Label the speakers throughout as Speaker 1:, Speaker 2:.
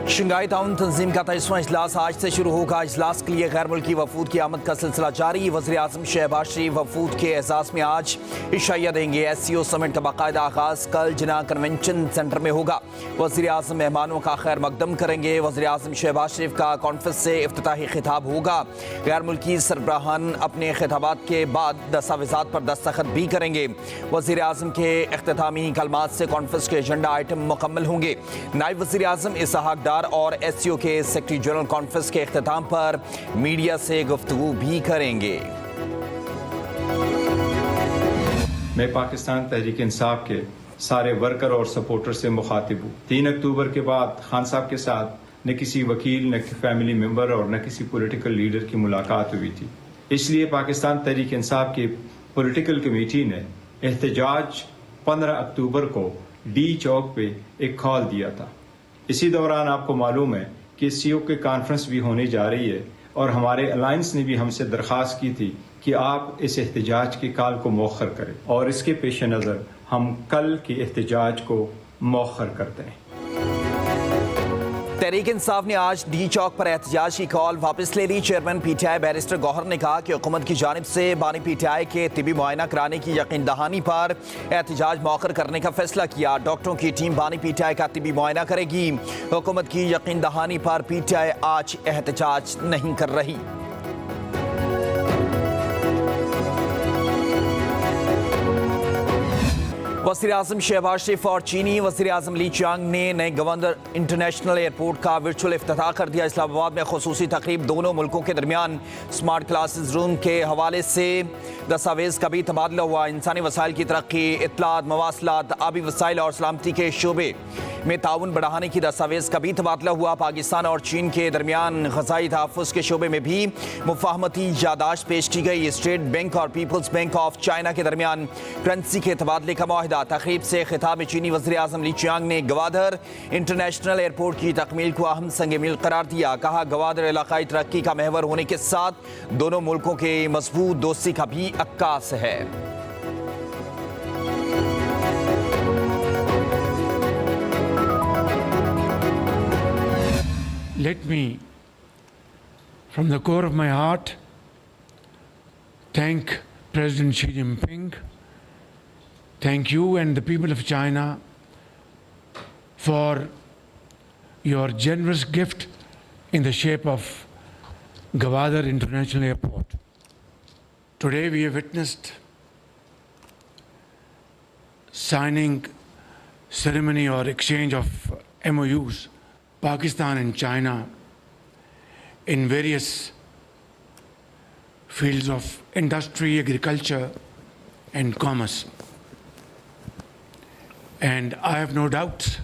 Speaker 1: Shanghai ताउन तंजीम का 23वां इजलास आज से शुरू होगा। इजलास के लिए गैर मुल्की वफूद की आमद का सिलसिला जारी। वज़ीर आज़म शहबाज शरीफ वफूद के एजाज़ में आज इशाइया देंगे। SCO समिट का बाकायदा आगाज़ कल जिना कन्वेंशन सेंटर में होगा। वज़ीर आज़म मेहमानों का खैर मकदम करेंगे। वज़ीर आज़म शहबाज शरीफ का कॉन्फ्रेंस से इफ्तिताही खिताब होगा। गैर मुल्की सरबराहान अपने खिताबात के बाद दस्तावेज़ात पर दस्तखत भी करेंगे। वज़ीर आज़म के इख्तितामी कलमात से कॉन्फ्रेंस के एजेंडा आइटम मुकम्मल होंगे। नायब वज़ीर आज़म इसहाक डार और SCO के सेक्रेटरी जनरल कॉन्फ्रेंस के इख्तिताम पर मीडिया से गुफ्तगू भी करेंगे।
Speaker 2: मैं पाकिस्तान तहरीक इंसाफ के सारे वर्कर और सपोर्टर से मुखातिब हूँ। 3 अक्टूबर के बाद खान साहब के साथ न किसी वकील, न फैमिली मेंबर और न किसी पॉलिटिकल लीडर की मुलाकात हुई थी। इसलिए पाकिस्तान तहरीक इंसाफ की पॉलिटिकल कमेटी ने एहतजाज 15 अक्टूबर को डी चौक पे एक कॉल दिया था। इसी दौरान आपको मालूम है कि SCO के कॉन्फ्रेंस भी होने जा रही है और हमारे अलायंस ने भी हमसे दरख्वास्त की थी कि आप इस एहतजाज की कॉल को मौखर करें और इसके पेश नज़र हम कल के एहतजाज को मौखर करते हैं।
Speaker 1: तहरीक इंसाफ ने आज डी चौक पर एहतजाज की कॉल वापस ले ली। चेयरमैन PTI बैरिस्टर गौहर ने कहा कि हुकूमत की जानिब से बानी PTI के तिबी मुआयना कराने की यकीन दहानी पर एहतजाज मौखर करने का फैसला किया। डॉक्टरों की टीम बानी PTI का तिबी मुआयना करेगी। हुकूमत की यकीन दहानी पर PTI आज एहतजाज नहीं कर रही। वज़ीर आज़म शहबाज शरीफ और चीनी वज़ीर आज़म ली चियांग ने नए गवर्नर इंटरनेशनल एयरपोर्ट का वर्चुअल इफ्तिताह कर दिया। इस्लामाबाद में खुसूसी तकरीब दोनों मुल्कों के दरमियान स्मार्ट क्लासेस रूम के हवाले से दस्तावेज़ का भी तबादला हुआ। इंसानी वसाइल की तरक्की, इत्तलात, मवासलात, आबी वसाइल और सलामती के शोबे में ताउन बढ़ाने की दस्तावेज़ का भी तबादला हुआ। पाकिस्तान और चीन के दरमियान ग़ज़ाई तहफ़्फ़ुज़ के शोबे में भी मुफ़ाहमती यादाश्त पेश की गई। स्टेट बैंक और पीपल्स बैंक ऑफ चाइना के दरमियान करेंसी के तबादले का मुआहिदा। तक़रीब से खिताब में चीनी वज़ीर आज़म ली चियांग ने गवादर इंटरनेशनल एयरपोर्ट की तकमील को अहम संग मील करार दिया। कहा गवादर इलाकाई तरक्की का महवर होने के साथ दोनों मुल्कों के मजबूत दोस्ती का भी अक्कास है।
Speaker 3: Let me, from the core of my heart, thank President Xi Jinping, thank you and the people of China for your generous gift in the shape of Gwadar International Airport. Today we have witnessed signing ceremony or exchange of MOUs, Pakistan and China, in various fields of industry, agriculture and commerce. And I have no doubts.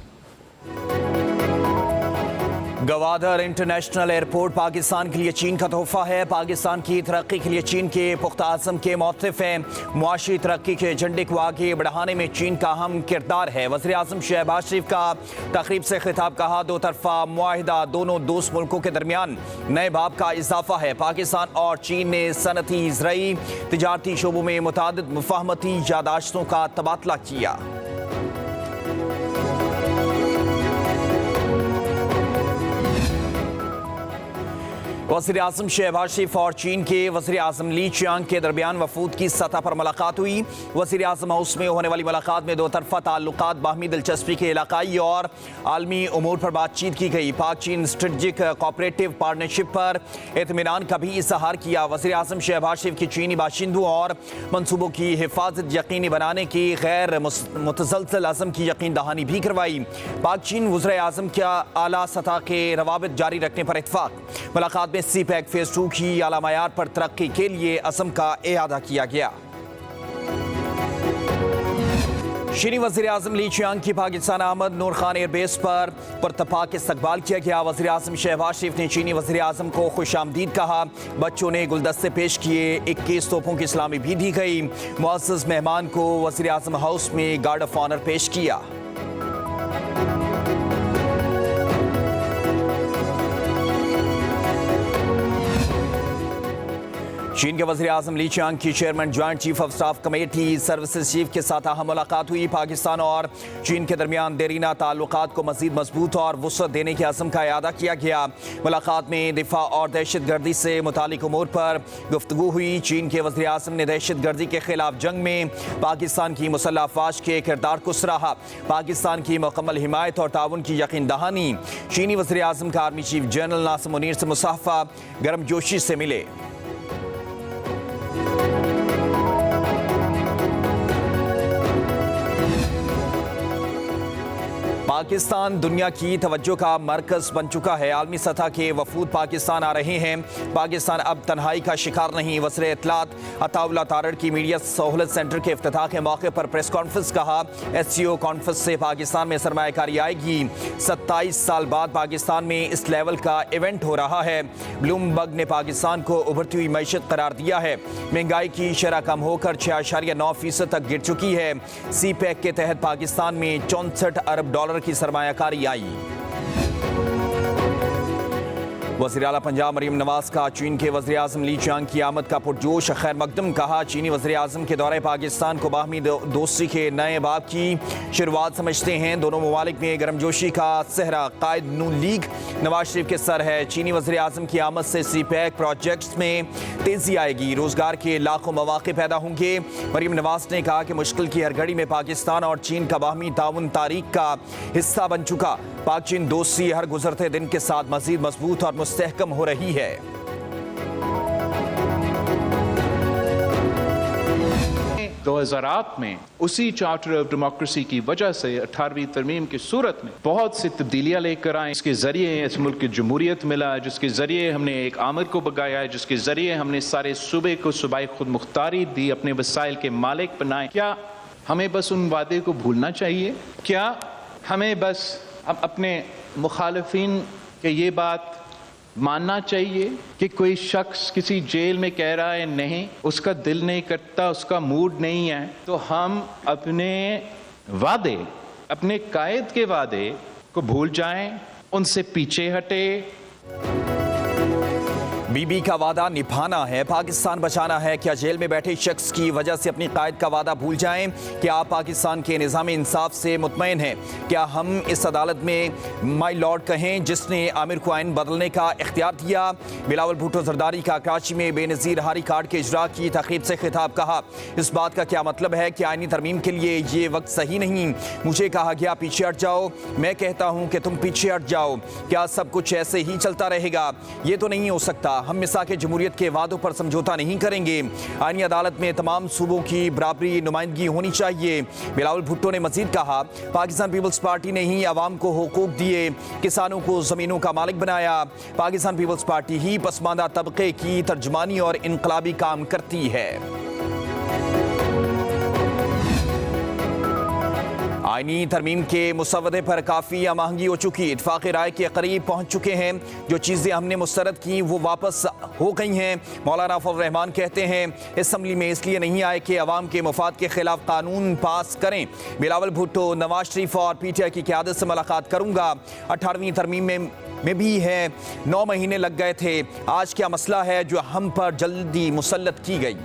Speaker 1: Gwadar international airport Pakistan के लिए चीन का तोहफा है। पाकिस्तान की तरक्की के लिए चीन के पुख्ता आज़म के मौक़िफ़ हैं। मुआशी तरक्की के एजेंडे को आगे बढ़ाने में चीन का अहम किरदार है। वज़ीर आज़म शहबाज शरीफ का तक़रीब से खिताब। कहा दो तरफ़ा मुआहिदा दोनों दोस्त मुल्कों के दरमियान नए बाब का इजाफा है। पाकिस्तान और चीन ने सनती, ज़रई, तिजारती शोबों में मुतादिद मुफ़ाहमती यादाश्तों का तबादला किया। वज़ीर आज़म शहबाज शरीफ और चीन के वज़ीर आज़म ली चियांग के दरमियान वफूद की सतह पर मुलाकात हुई। वज़ीर आज़म हाउस में होने वाली मुलाकात में दो तरफ़ा ताल्लुकात, बाहमी दिलचस्पी के इलाकाई और आलमी उमूर पर बातचीत की गई। पाक चीन स्ट्रेटजिक कोऑपरेटिव पार्टनरशिप पर इत्मीनान का भी इज़हार किया। वज़ीर आज़म शहबाज शरीफ की चीनी बाशिंदों और मनसूबों की हिफाजत यकीनी बनाने की गैर मुतसलसल अज़म की यकीन दहानी भी करवाई। पाक चीन वज़ीर आज़म का आला सतह के रवाबित जारी रखने पर इत्तफ़ाक़। मुलाकात में CPEC फेज़ 2 की आला मयार पर तरक्की के लिए अज़म का इआदा किया गया। चीनी वज़ीर आज़म ली चियांग की पाकिस्तान आमद नूर खान एयरबेस पर पुरतपाक इस्तकबाल किया गया। वज़ीर आज़म शहबाज शरीफ ने चीनी वज़ीर आज़म को खुशामदीद कहा। बच्चों ने गुलदस्ते पेश किए। 21 तोपों की सलामी भी दी गई। मुअज़्ज़ज़ मेहमान को वज़ीर आज़म हाउस में गार्ड ऑफ ऑनर पेश किया। चीन के वज़ीर आज़म ली चियांग की chairman joint chief of staff committee services chief के साथ अहम मुलाकात हुई। पाकिस्तान और चीन के दरमियान देरीना ताल्लुकात को मज़ीद मजबूत और वुसअत देने के अज़्म का इआदा किया गया। मुलाकात में दिफा और दहशतगर्दी से मुतालिक उमूर पर गुफ्तगू हुई। चीन के वज़ीर आज़म ने दहशतगर्दी के खिलाफ जंग में पाकिस्तान की मुसल्लह अफवाज के किरदार को सराहा। पाकिस्तान की मुकम्मल हिमायत और ताउन की यकीन दहानी। चीनी वज़ीर आज़म का army chief general Nasir Munir से मुसाफा, गर्मजोशी से मिले। पाकिस्तान दुनिया की तवज्जो का मरकज बन चुका है। आलमी सतह के वफूद पाकिस्तान आ रहे हैं। पाकिस्तान अब तन्हाई का शिकार नहीं। वज़ीर इत्तलात अताउल्लाह तारड़ की मीडिया सहूलत सेंटर के इफ्तिताह के मौके पर प्रेस कॉन्फ्रेंस कहा, SCO कॉन्फ्रेंस से पाकिस्तान में सरमायाकारी आएगी। 27 साल बाद पाकिस्तान में इस लेवल का इवेंट हो रहा है। ब्लूमबर्ग ने पाकिस्तान को उभरती हुई मैशत करार दिया है। महंगाई की शरह कम होकर 6.9% तक गिर चुकी है। CPEC के तहत पाकिस्तान में 64 अरब डॉलर की सरमायाकारी आई। वज़ीर आला पंजाब मरीम नवाज का चीन के वज़ीर आज़म ली चियांग की आमद का पुरजोश खैर मकदम। कहा, चीनी वज़ीर आज़म के दौरे पाकिस्तान को बाहमी दोस्ती के नए बाब की शुरुआत समझते हैं। दोनों ममालिक में गर्मजोशी का सहरा कायद नून लीग नवाज शरीफ के सर है। चीनी वज़ीर आज़म की आमद से CPEC प्रोजेक्ट्स में तेज़ी आएगी। रोज़गार के लाखों मौक़े पैदा होंगे। मरीम नवाज ने कहा कि मुश्किल की हर घड़ी में पाकिस्तान और चीन का बाहमी ताउन तारीख का हिस्सा बन चुका। पाक चीन दोस्ती हर गुजरते दिन के साथ मज़ीद मजबूत और मुस्तहकम हो रही है।
Speaker 4: 2008 में उसी चार्टर ऑफ डेमोक्रेसी की वजह से 18वीं तरमीम की सूरत में बहुत सी तब्दीलियां लेकर आए। इसके जरिए इस मुल्क की जमहूरियत मिला, जिसके जरिए हमने एक आमिर को बगाया है, जिसके जरिए हमने सारे सूबे को सूबाई खुद मुख्तारी दी, अपने वसाइल के मालिक बनाए। क्या हमें बस उन वादे को भूलना चाहिए? क्या हमें बस अपने मुखालिफिन के ये बात मानना चाहिए कि कोई शख्स किसी जेल में कह रहा है नहीं, उसका दिल नहीं करता, उसका मूड नहीं है, तो हम अपने वादे, अपने कायद के वादे को भूल जाएं, उनसे पीछे हटे?
Speaker 1: बीबी का वादा निभाना है, पाकिस्तान बचाना है। क्या जेल में बैठे शख्स की वजह से अपनी कायद का वादा भूल जाएं? क्या आप पाकिस्तान के निज़ाम इंसाफ से मुतमईन हैं? क्या हम इस अदालत में माई लॉर्ड कहें जिसने आमिर को आइन बदलने का इख्तियार दिया? बिलावल भुट्टो जरदारी का कराची में बेनज़ीर हारी कार्ड के इजरा की तक़रीब से खिताब। कहा, इस बात का क्या मतलब है कि आइनी तरमीम के लिए ये वक्त सही नहीं। मुझे कहा गया पीछे हट जाओ, मैं कहता हूँ कि तुम पीछे हट जाओ। क्या सब कुछ ऐसे ही चलता रहेगा? ये तो नहीं हो सकता। हम मिसाक जमहूरियत के वादों पर समझौता नहीं करेंगे। आईनी अदालत में तमाम सूबों की बराबरी नुमाइंदगी होनी चाहिए। बिलावल भुट्टो ने मजीद कहा, पाकिस्तान पीपल्स पार्टी ने ही अवाम को हुकूक दिए, किसानों को ज़मीनों का मालिक बनाया। पाकिस्तान पीपल्स पार्टी ही पसमानदा तबके की तर्जुमानी और इनकलाबी काम करती है। आईनी तरमीम के मुसवदे पर काफ़ी आमाहंगी हो चुकी। इत्फाक़ राय के करीब पहुँच चुके हैं। जो चीज़ें हमने मुस्तरद की वो वापस हो गई हैं। मौलाना फजल रहमान कहते हैं, असम्बली में इसलिए नहीं आए कि अवाम के मफाद के खिलाफ कानून पास करें। बिलावल भुट्टो, नवाज शरीफ और PTI की क़यादत से मुलाकात करूँगा। 18वीं तरमीम में भी है, 9 महीने लग गए थे। आज क्या मसला है जो हम पर जल्दी मुसल्लत की गई?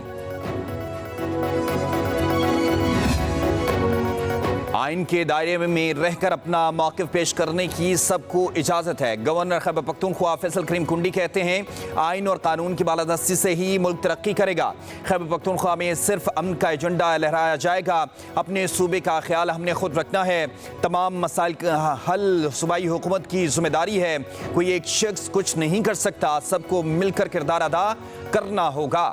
Speaker 1: आइन के दायरे में रहकर अपना मौक़िफ़ पेश करने की सबको इजाज़त है। गवर्नर खैबर पख्तूनख्वा फैसल करीम कुंडी कहते हैं, आइन और कानून की बालादस्ती से ही मुल्क तरक्की करेगा। खैबर पख्तूनख्वा में सिर्फ अमन का एजेंडा लहराया जाएगा। अपने सूबे का ख्याल हमने खुद रखना है। तमाम मसाइल का हल सूबाई हुकूमत की जिम्मेदारी है। कोई एक शख्स कुछ नहीं कर सकता, सबको मिलकर किरदार अदा करना होगा।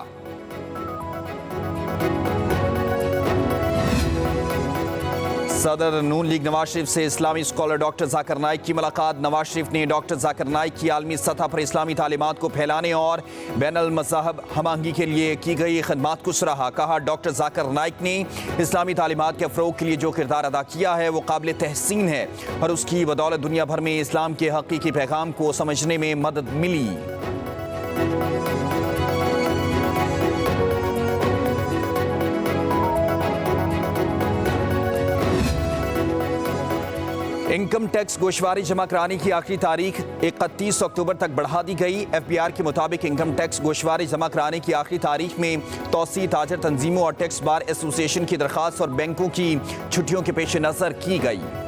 Speaker 1: सदर नून लीग नवाज शरीफ से इस्लामी स्कॉलर डॉक्टर जाकिर नाइक की मुलाकात। नवाज शरीफ ने डॉक्टर जाकिर नाइक की आलमी सतह पर इस्लामी तालीमात को फैलाने और बैनुल मज़ाहब हमआहंगी के लिए की गई खिदमात को सराहा। कहा, डॉक्टर जाकिर नाइक ने इस्लामी तालीमात के फ़रोग़ के लिए जो किरदार अदा किया है वो काबिल तहसीन है और उसकी बदौलत दुनिया भर में इस्लाम के हकीकी पैगाम को समझने में मदद मिली। इनकम टैक्स गोशवारी जमा कराने की आखिरी तारीख 31 अक्टूबर तक बढ़ा दी गई। FBI के मुताबिक इनकम टैक्स गोशवारी जमा कराने की आखिरी तारीख में तौसी ताजर तंजीमों और टैक्स बार एसोसिएशन की दरख्वास्त और बैंकों की छुट्टियों के पेश नज़र की गई।